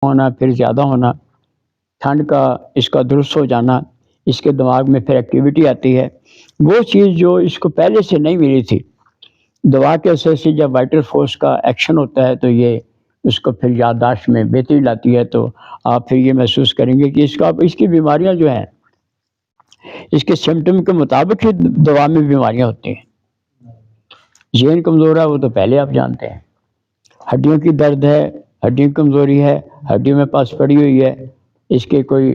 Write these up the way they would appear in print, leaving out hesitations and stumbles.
ہونا، پھر زیادہ ہونا، ٹھنڈ کا اس کا درست ہو جانا، اس کے دماغ میں پھر ایکٹیویٹی آتی ہے، وہ چیز جو اس کو پہلے سے نہیں ملی تھی، دوا کے اثر سے جب وائٹل فورس کا ایکشن ہوتا ہے تو یہ اس کو پھر یادداشت میں بہتری لاتی ہے. تو آپ پھر یہ محسوس کریں گے کہ اس کی بیماریاں جو ہیں اس کے سمٹم کے مطابق ہی دوا میں بیماریاں ہوتی ہیں. ذہن کمزور ہے وہ تو پہلے آپ جانتے ہیں، ہڈیوں کی درد ہے، ہڈیوں کی کمزوری ہے، ہڈیوں میں پاس پڑی ہوئی ہے، اس کے کوئی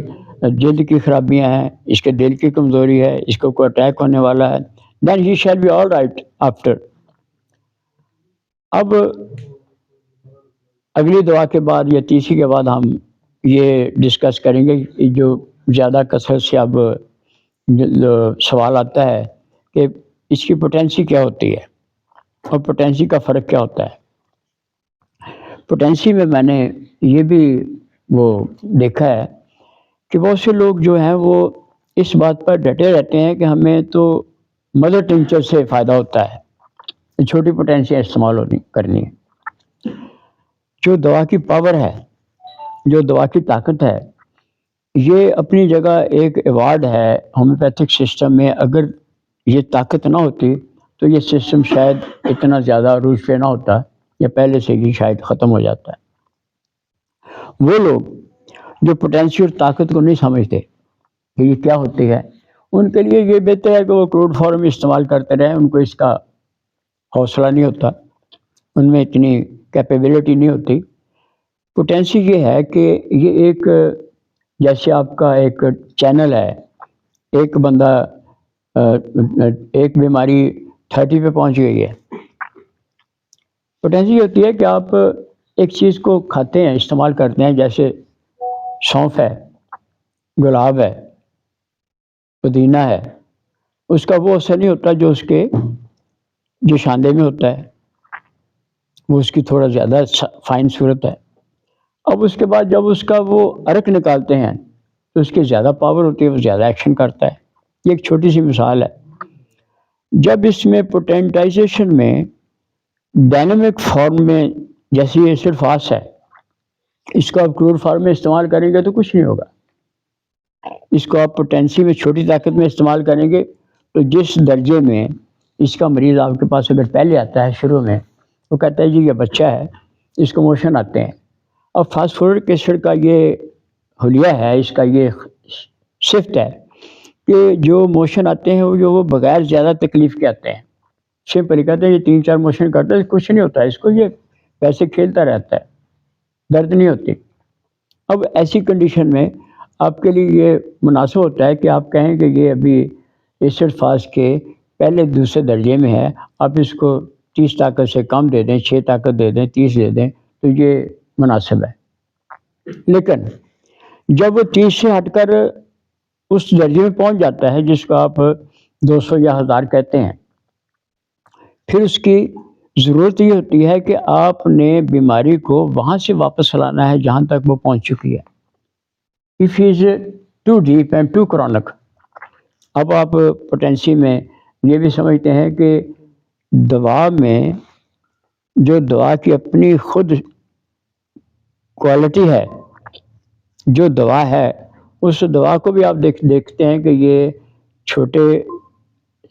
جلد کی خرابیاں ہیں، اس کے دل کی کمزوری ہے، اس کو کوئی اٹیک ہونے والا ہے، then he shall be all right after. اب اگلی دعا کے بعد یا تیسری کے بعد ہم یہ ڈسکس کریں گے کہ جو زیادہ کثرت سے اب سوال آتا ہے کہ اس کی پوٹینسی کیا ہوتی ہے اور پوٹینسی کا فرق کیا ہوتا ہے. پوٹینسی میں نے یہ بھی وہ دیکھا ہے کہ بہت سے لوگ جو ہیں وہ اس بات پر ڈٹے رہتے ہیں کہ ہمیں تو مدر ٹنچر سے فائدہ ہوتا ہے، چھوٹی پوٹینسی استعمال کرنی ہے. جو دوا کی پاور ہے، جو دوا کی طاقت ہے، یہ اپنی جگہ ایک ایوارڈ ہے ہومیوپیتھک سسٹم میں. اگر یہ طاقت نہ ہوتی تو یہ سسٹم شاید اتنا زیادہ عروج پہ نہ ہوتا یا پہلے سے ہی شاید ختم ہو جاتا ہے. وہ لوگ جو پوٹینشیل اور طاقت کو نہیں سمجھتے کہ یہ کیا ہوتی ہے، ان کے لیے یہ بہتر ہے کہ وہ کروڈ فارم استعمال کرتے رہیں. ان کو اس کا حوصلہ نہیں ہوتا، ان میں اتنی کیپیبلٹی نہیں ہوتی. پوٹینسی یہ ہے کہ یہ ایک جیسے آپ کا ایک چینل ہے، ایک بندہ ایک بیماری 30 پہ پہنچ گئی ہے. پوٹینسی ہوتی ہے کہ آپ ایک چیز کو کھاتے ہیں، استعمال کرتے ہیں، جیسے سونف ہے، گلاب ہے، پودینہ ہے، اس کا وہ اثر نہیں ہوتا جو اس کے جو شاندے میں ہوتا ہے، وہ اس کی تھوڑا زیادہ فائن صورت ہے. اب اس کے بعد جب اس کا وہ عرق نکالتے ہیں تو اس کی زیادہ پاور ہوتی ہے، وہ زیادہ ایکشن کرتا ہے. یہ ایک چھوٹی سی مثال ہے. جب اس میں پوٹینٹائزیشن میں ڈائنامک فارم میں جیسے یہ ایسڈ فاس ہے، اس کو آپ کروڈ فارم میں استعمال کریں گے تو کچھ نہیں ہوگا. اس کو آپ پوٹینسی میں چھوٹی طاقت میں استعمال کریں گے تو جس درجے میں اس کا مریض آپ کے پاس اگر پہلے آتا ہے شروع میں، وہ کہتا ہے جی یہ بچہ ہے، اس کو موشن آتے ہیں. اب فاسفورک ایسڈ کا یہ حلیہ ہے، اس کا یہ صفت ہے کہ جو موشن آتے ہیں وہ بغیر زیادہ تکلیف کے آتے ہیں. سمپلی کہتے ہیں یہ 3-4 موشن کرتا ہے، کچھ نہیں ہوتا ہے، اس کو یہ پیسے کھیلتا رہتا ہے، درد نہیں ہوتی. اب ایسی کنڈیشن میں آپ کے لیے یہ مناسب ہوتا ہے کہ آپ کہیں کہ یہ ابھی ایسڈ فاس کے پہلے دوسرے درجے میں ہے، آپ اس کو 30 طاقت سے کم دے دیں، 6 طاقت دے دیں، 30 دے دیں، تو یہ مناسب ہے. لیکن جب وہ 30 سے ہٹ کر اس درجے میں پہنچ جاتا ہے جس کو آپ 200 یا 1000 کہتے ہیں، پھر اس کی ضرورت یہ ہوتی ہے کہ آپ نے بیماری کو وہاں سے واپس لانا ہے جہاں تک وہ پہنچ چکی ہے. If he is too deep and too chronic. اب آپ پوٹینسی میں یہ بھی سمجھتے ہیں کہ دوا میں جو دوا کی اپنی خود کوالٹی ہے، جو دوا ہے اس دوا کو بھی آپ دیکھتے ہیں کہ یہ چھوٹے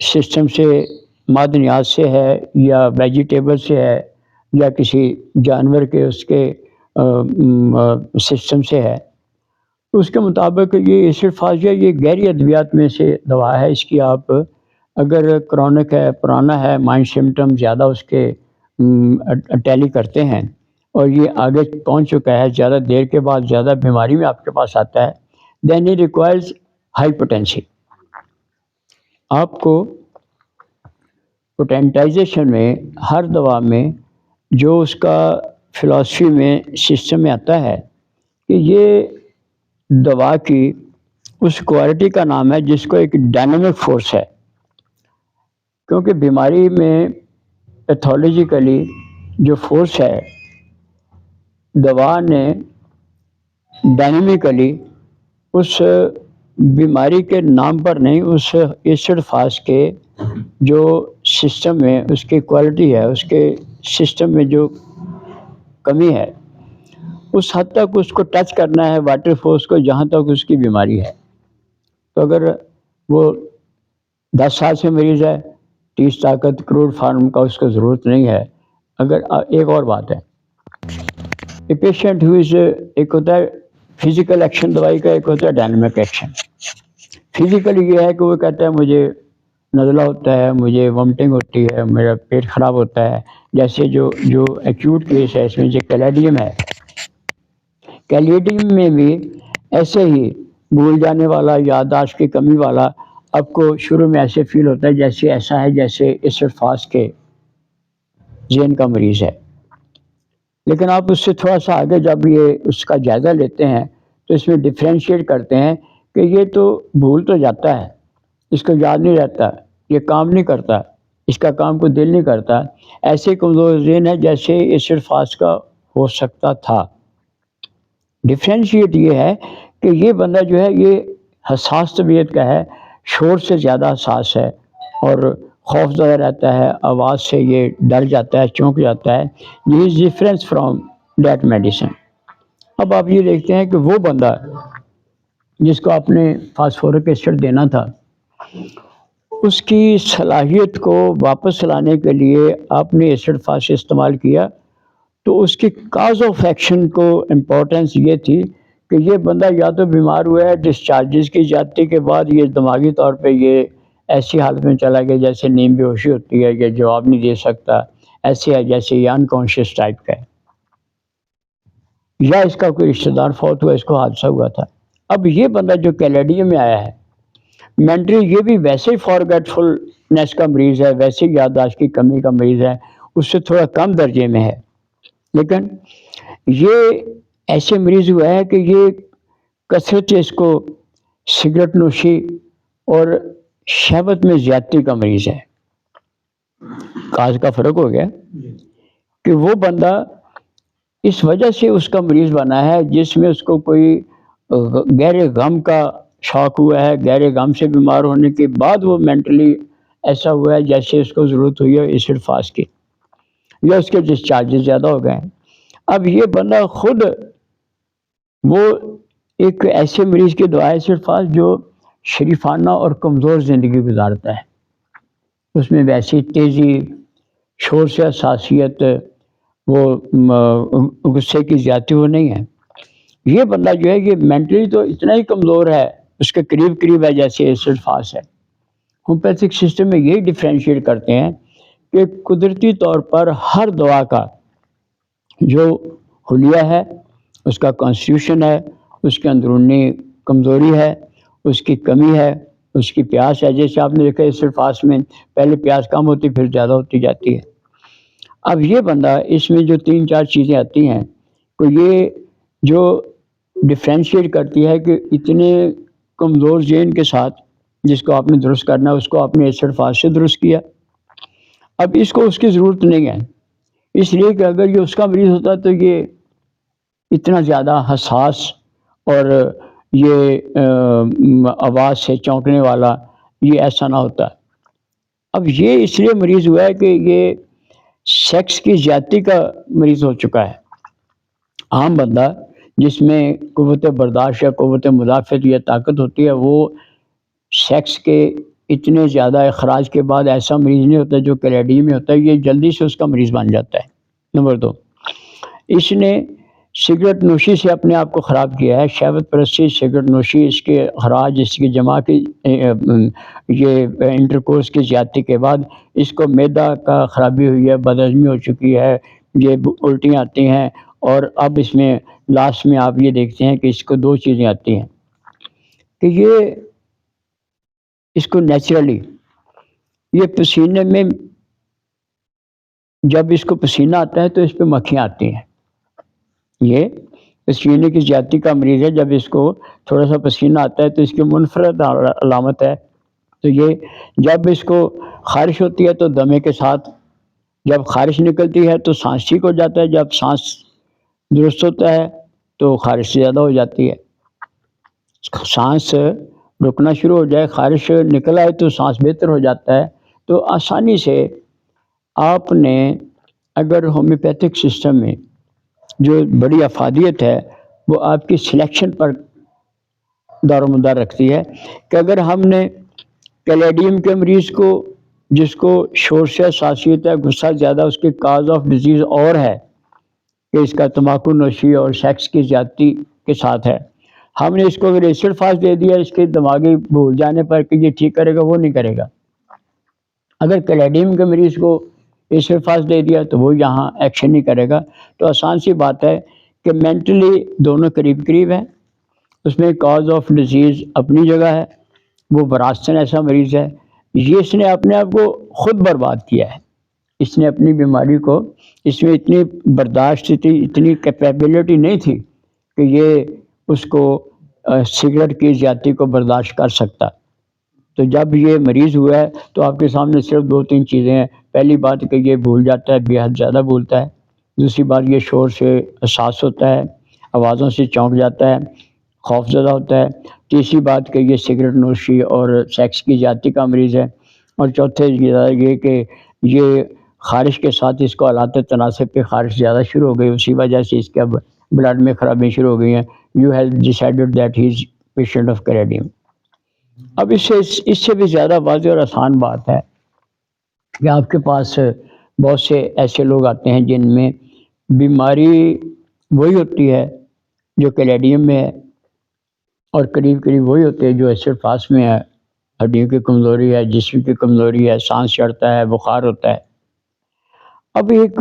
سسٹم سے معدنیات سے ہے یا ویجیٹیبل سے ہے یا کسی جانور کے اس کے سسٹم سے ہے. اس کے مطابق یہ ایسڈ فاس یہ گہری ادویات میں سے دوا ہے. اس کی آپ اگر کرونک ہے، پرانا ہے، مائنڈ سمٹم زیادہ اس کے ٹیلی کرتے ہیں اور یہ آگے پہنچ چکا ہے، زیادہ دیر کے بعد زیادہ بیماری میں آپ کے پاس آتا ہے، then it requires high potency. آپ کو پوٹینٹائزیشن میں ہر دوا میں جو اس کا فلاسفی میں سسٹم میں آتا ہے کہ یہ دوا کی اس کوالٹی کا نام ہے جس کو ایک ڈائنامک فورس ہے. کیونکہ بیماری میں پیتھولوجیکلی جو فورس ہے، دوا نے ڈائنامکلی اس بیماری کے نام پر نہیں، اس ایسڈ فاس کے جو سسٹم میں اس کی کوالٹی ہے، اس کے سسٹم میں جو کمی ہے اس حد تک اس کو ٹچ کرنا ہے واٹر فورس کو جہاں تک اس کی بیماری ہے. تو اگر وہ 10 سال سے مریض ہے 30 طاقت کروڑ فارم کا اس کو ضرورت نہیں ہے. اگر ایک اور بات ہے کہ پیشنٹ ایک ہوتا ہے فزیکل ایکشن دوائی کا، ایک ہوتا ہے ڈائنامک ایکشن. فزیکل یہ ہے کہ وہ کہتا ہے مجھے نزلہ ہوتا ہے، مجھے وامٹنگ ہوتی ہے، میرا پیٹ خراب ہوتا ہے. جیسے جو ایکیوٹ کیس ہے اس میں جو کیلیڈیم ہے، کیلیڈیم میں بھی ایسے ہی بھول جانے والا، یادداشت کی کمی والا آپ کو شروع میں ایسے فیل ہوتا ہے جیسے ایسا ہے جیسے ایسڈ فاسٹ کے ذہن کا مریض ہے. لیکن آپ اس سے تھوڑا سا آگے جب یہ اس کا جائزہ لیتے ہیں تو اس میں ڈفرینشیٹ کرتے ہیں کہ یہ تو بھول تو جاتا ہے، اس کو یاد نہیں رہتا، یہ کام نہیں کرتا، اس کا کام کو دل نہیں کرتا. ایسے کمزور ذہن ہے جیسے ایسڈ فاسٹ کا ہو سکتا تھا. ڈفرینشیٹ یہ ہے کہ یہ بندہ جو ہے یہ حساس طبیعت کا ہے، شور سے زیادہ حساس ہے اور خوف زدہ رہتا ہے، آواز سے یہ ڈر جاتا ہے، چونک جاتا ہے. یہ is difference from that medicine. اب آپ یہ دیکھتے ہیں کہ وہ بندہ جس کو آپ نے فاسفورک ایسڈ دینا تھا، اس کی صلاحیت کو واپس لانے کے لیے آپ نے ایسڈ فاسٹ استعمال کیا. تو اس کی کاز آف ایکشن کو امپورٹنس یہ تھی کہ یہ بندہ یا تو بیمار ہوا ہے، ڈسچارجز کی جاتی کے بعد یہ دماغی طور پہ یہ ایسی حالت میں چلا گیا جیسے نیم بے ہوشی ہوتی ہے، یہ جواب نہیں دے سکتا، ایسے ہے جیسے یہ انکانشیس ٹائپ کا ہے، یا اس کا کوئی رشتہ دار فوت ہوا، اس کو حادثہ ہوا تھا. اب یہ بندہ جو کیلیڈیم میں آیا ہے مینٹلی، یہ بھی ویسے ہی فارگیٹ فلنس کا مریض ہے، ویسے ہی یادداشت کی کمی کا مریض ہے، اس سے تھوڑا کم درجے میں ہے. لیکن یہ ایسے مریض ہوا ہے کہ یہ کثرت سے اس کو سگریٹ نوشی اور شہوت میں زیادتی کا مریض ہے. کاز کا فرق ہو گیا کہ وہ بندہ اس وجہ سے اس کا مریض بنا ہے جس میں اس کو کوئی گہرے غم کا شوق ہوا ہے، گہرے غم سے بیمار ہونے کے بعد وہ مینٹلی ایسا ہوا ہے جیسے اس کو ضرورت ہوئی ہے ایسڈ فاسٹ کی، یا اس کے ڈسچارجز زیادہ ہو گئے ہیں. اب یہ بندہ خود وہ ایک ایسے مریض کی دعا ہے ایسڈ فاسٹ جو شریفانہ اور کمزور زندگی گزارتا ہے. اس میں ویسی تیزی، شور سے حساسیت، وہ غصے کی زیادتی وہ نہیں ہے. یہ بندہ جو ہے یہ مینٹلی تو اتنا ہی کمزور ہے، اس کے قریب قریب ہے جیسے ایسڈ فاسٹ ہے. ہومیوپیتھک سسٹم میں یہی ڈفرینشیٹ کرتے ہیں کہ قدرتی طور پر ہر دوا کا جو حلیہ ہے، اس کا کانسٹیٹیوشن ہے، اس کے اندرونی کمزوری ہے، اس کی کمی ہے، اس کی پیاس ہے. جیسے آپ نے دیکھا ایسڈ فاسٹ میں پہلے پیاس کم ہوتی پھر زیادہ ہوتی جاتی ہے. اب یہ بندہ اس میں جو 3-4 چیزیں آتی ہیں تو یہ جو ڈفرینشیٹ کرتی ہے کہ اتنے کمزور ذہن کے ساتھ جس کو آپ نے درست کرنا ہے اس کو آپ نے ایسڈ فاسٹ سے درست کیا. اب اس کو اس کی ضرورت نہیں ہے، اس لیے کہ اگر یہ اس کا مریض ہوتا تو یہ اتنا زیادہ حساس اور یہ آواز سے چونکنے والا یہ ایسا نہ ہوتا. اب یہ اس لیے مریض ہوا ہے کہ یہ سیکس کی زیادتی کا مریض ہو چکا ہے. عام بندہ جس میں قوت برداشت یا قوت مدافعت یا طاقت ہوتی ہے وہ سیکس کے اتنے زیادہ اخراج کے بعد ایسا مریض نہیں ہوتا جو کیلیڈیم میں ہوتا ہے، یہ جلدی سے اس کا مریض بن جاتا ہے. نمبر 2، اس نے سگریٹ نوشی سے اپنے آپ کو خراب کیا ہے. شہوت پرستی، سگریٹ نوشی، اس کے اخراج، اس کی جمع کی یہ انٹرکورس کی زیادتی کے بعد اس کو معدہ کا خرابی ہوئی ہے، بدہضمی ہو چکی ہے، یہ الٹیاں آتی ہیں. اور اب اس میں لاسٹ میں آپ یہ دیکھتے ہیں کہ اس کو 2 چیزیں آتی ہیں کہ یہ اس کو نیچرلی یہ پسینے میں جب اس کو پسینہ آتا ہے تو اس پہ مکھیاں آتی ہیں. یہ پسینے کی زیادتی کا مریض ہے، جب اس کو تھوڑا سا پسینہ آتا ہے تو اس کی منفرد علامت ہے. تو یہ جب اس کو خارش ہوتی ہے تو دمے کے ساتھ، جب خارش نکلتی ہے تو سانس ٹھیک ہو جاتا ہے، جب سانس درست ہوتا ہے تو خارش زیادہ ہو جاتی ہے. سانس رکنا شروع ہو جائے، خارش نکل آئے تو سانس بہتر ہو جاتا ہے. تو آسانی سے آپ نے اگر ہومیوپیتھک سسٹم میں جو بڑی افادیت ہے وہ آپ کی سلیکشن پر دار و مدار رکھتی ہے کہ اگر ہم نے کلیڈیم کے مریض کو جس کو شور سے حساسیت ہے، غصہ زیادہ اس کے کاز آف ڈیزیز اور ہے کہ اس کا تمباکو نوشی اور سیکس کی زیادتی کے ساتھ ہے، ہم نے اس کو اگر ایسڈ فاس دے دیا اس کے دماغی بھول جانے پر کہ یہ ٹھیک کرے گا، وہ نہیں کرے گا۔ اگر کلیڈیم کے مریض کو ایسڈ فاس دے دیا تو وہ یہاں ایکشن نہیں کرے گا۔ تو آسان سی بات ہے کہ مینٹلی دونوں قریب قریب ہیں، اس میں کاز آف ڈیزیز اپنی جگہ ہے، وہ وراثتاً ایسا مریض ہے، یہ اس نے اپنے آپ کو خود برباد کیا ہے، اس نے اپنی بیماری کو، اس میں اتنی برداشت تھی، اتنی کیپیبلٹی نہیں تھی کہ یہ اس کو سگریٹ کی زیادتی کو برداشت کر سکتا۔ تو جب یہ مریض ہوا ہے تو آپ کے سامنے صرف 2-3 چیزیں ہیں۔ پہلی بات کہ یہ بھول جاتا ہے، بے حد زیادہ بھولتا ہے۔ دوسری بات یہ شور سے حساس ہوتا ہے، آوازوں سے چونک جاتا ہے، خوف زدہ ہوتا ہے۔ تیسری بات کہ یہ سگریٹ نوشی اور سیکس کی زیادتی کا مریض ہے۔ اور چوتھے یہ کہ یہ خارش کے ساتھ اس کو آلات تناسب پہ خارش زیادہ شروع ہو گئی، اسی وجہ سے اس کے اب بلڈ میں خرابی شروع ہو گئی ہیں۔ You have decided that he is patient of caladium. اب اس سے بھی زیادہ واضح اور آسان بات ہے کہ آپ کے پاس بہت سے ایسے لوگ آتے ہیں جن میں بیماری وہی ہوتی ہے جو کلیڈیم میں ہے، اور قریب قریب وہی ہوتے ہیں جو ایسڈ فاس میں ہے، ہڈیوں کی کمزوری ہے، جسم کی کمزوری ہے، سانس چڑھتا ہے، بخار ہوتا ہے۔ اب ایک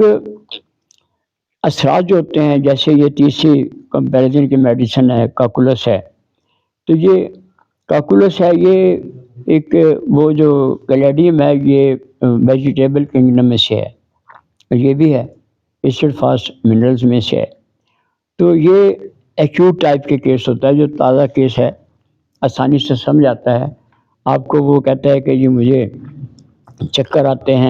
اثرات جو ہوتے ہیں، جیسے یہ تیسری کمپیریزن کی میڈیسن ہے، کاکولس ہے، تو یہ کاکولس ہے، یہ ایک وہ جو کلیڈیم ہے یہ ویجیٹیبل کنگڈم میں سے ہے، یہ بھی ہے ایسڈ فاس منرلز میں سے ہے۔ تو یہ ایکیوٹ ٹائپ کے کیس ہوتا ہے، جو تازہ کیس ہے، آسانی سے سمجھ آتا ہے آپ کو۔ وہ کہتا ہے کہ یہ مجھے چکر آتے ہیں،